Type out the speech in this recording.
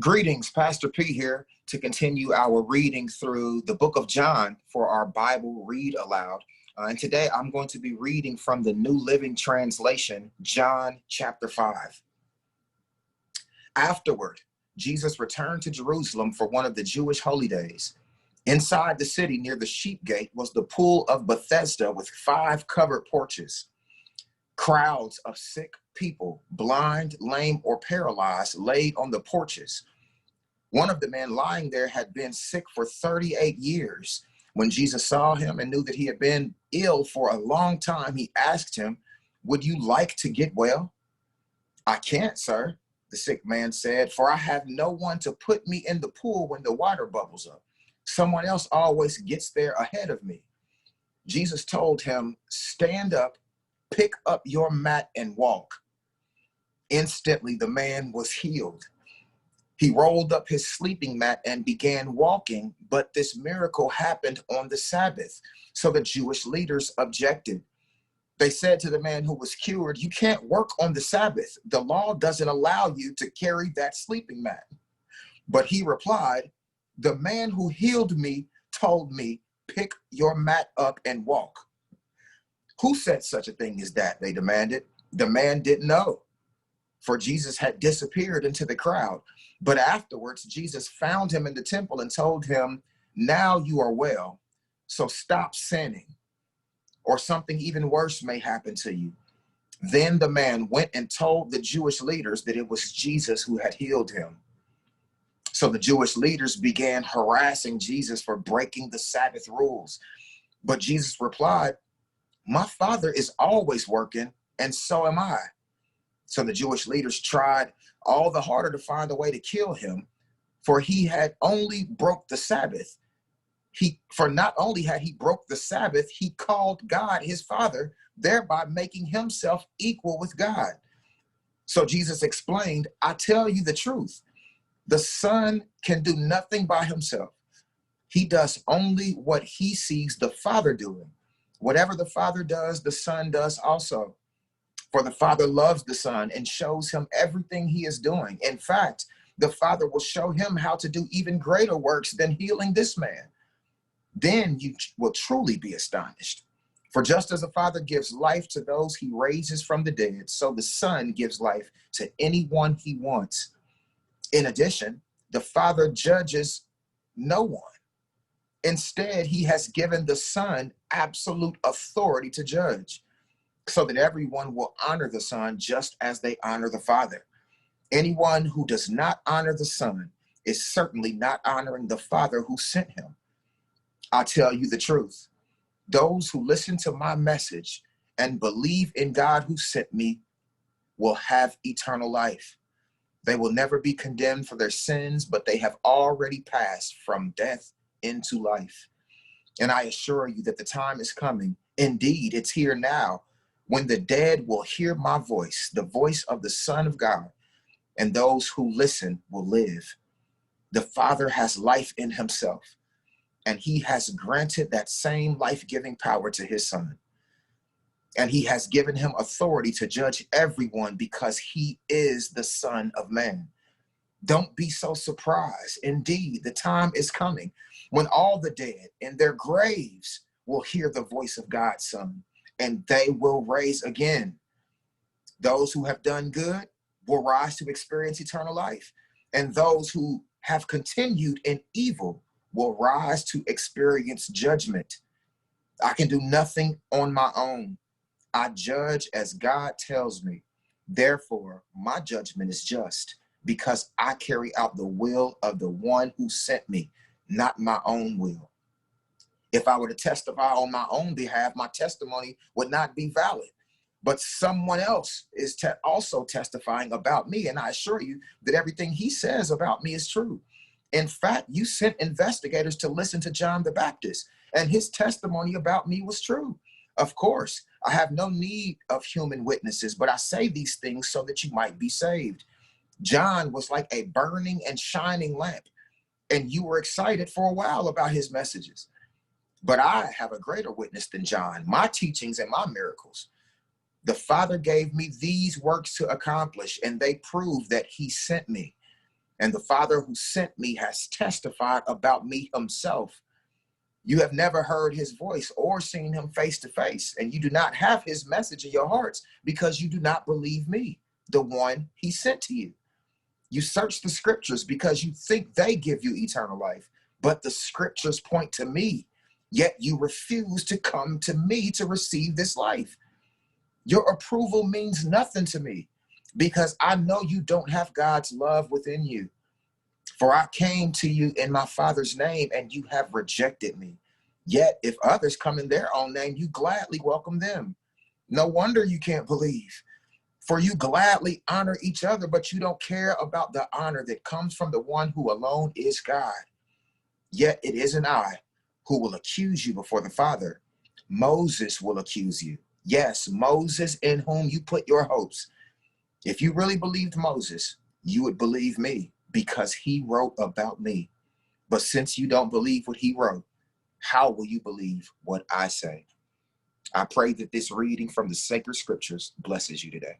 Greetings, Pastor P here to continue our reading through the book of John for our Bible Read Aloud. And today I'm going to be reading from the New Living Translation, John chapter 5. Afterward, Jesus returned to Jerusalem for one of the Jewish holy days. Inside the city near the sheep gate was the pool of Bethesda with 5 covered porches. Crowds of sick people, blind, lame, or paralyzed, laid on the porches. One of the men lying there had been sick for 38 years. When Jesus saw him and knew that he had been ill for a long time, he asked him, "Would you like to get well?" "I can't, sir," the sick man said, "for I have no one to put me in the pool when the water bubbles up. Someone else always gets there ahead of me." Jesus told him, "Stand up, pick up your mat and walk." Instantly, the man was healed. He rolled up his sleeping mat and began walking, but this miracle happened on the Sabbath, so the Jewish leaders objected. They said to the man who was cured, "You can't work on the Sabbath. The law doesn't allow you to carry that sleeping mat." But he replied, "The man who healed me told me, 'Pick your mat up and walk.'" "Who said such a thing as that?" they demanded. The man didn't know, for Jesus had disappeared into the crowd. But afterwards, Jesus found him in the temple and told him, "Now you are well, so stop sinning, or something even worse may happen to you." Then the man went and told the Jewish leaders that it was Jesus who had healed him. So the Jewish leaders began harassing Jesus for breaking the Sabbath rules. But Jesus replied, "My Father is always working, and so am I." So the Jewish leaders tried all the harder to find a way to kill him, for he had only broke the Sabbath. For not only had he broke the Sabbath, he called God his Father, thereby making himself equal with God. So Jesus explained, "I tell you the truth. The Son can do nothing by himself. He does only what he sees the Father doing. Whatever the Father does, the Son does also. For the Father loves the Son and shows him everything he is doing. In fact, the Father will show him how to do even greater works than healing this man. Then you will truly be astonished. For just as the Father gives life to those he raises from the dead, so the Son gives life to anyone he wants. In addition, the Father judges no one. Instead, he has given the Son absolute authority to judge, so that everyone will honor the Son just as they honor the Father. Anyone who does not honor the Son is certainly not honoring the Father who sent him. I tell you the truth. Those who listen to my message and believe in God who sent me will have eternal life. They will never be condemned for their sins, but they have already passed from death into life. And I assure you that the time is coming. Indeed, it's here now, when the dead will hear my voice, the voice of the Son of God, and those who listen will live. The Father has life in himself, and he has granted that same life-giving power to his Son. And he has given him authority to judge everyone because he is the Son of Man. Don't be so surprised. Indeed, the time is coming when all the dead in their graves will hear the voice of God's Son, and they will raise again. Those who have done good will rise to experience eternal life, and those who have continued in evil will rise to experience judgment. I can do nothing on my own. I judge as God tells me. Therefore, my judgment is just, because I carry out the will of the one who sent me, not my own will. If I were to testify on my own behalf, my testimony would not be valid. But someone else is also testifying about me, and I assure you that everything he says about me is true. In fact, you sent investigators to listen to John the Baptist, and his testimony about me was true. Of course, I have no need of human witnesses, but I say these things so that you might be saved. John was like a burning and shining lamp, and you were excited for a while about his messages. But I have a greater witness than John, my teachings and my miracles. The Father gave me these works to accomplish, and they prove that he sent me. and the Father who sent me has testified about me himself. You have never heard his voice or seen him face to face, and you do not have his message in your hearts because you do not believe me, the one he sent to you. You search the scriptures because you think they give you eternal life, but the scriptures point to me, yet you refuse to come to me to receive this life. Your approval means nothing to me because I know you don't have God's love within you. For I came to you in my Father's name, and you have rejected me. Yet if others come in their own name, you gladly welcome them. No wonder you can't believe. For you gladly honor each other, but you don't care about the honor that comes from the one who alone is God. Yet it isn't I who will accuse you before the Father. Moses will accuse you. Yes, Moses, in whom you put your hopes. If you really believed Moses, you would believe me because he wrote about me. But since you don't believe what he wrote, how will you believe what I say? I pray that this reading from the sacred scriptures blesses you today.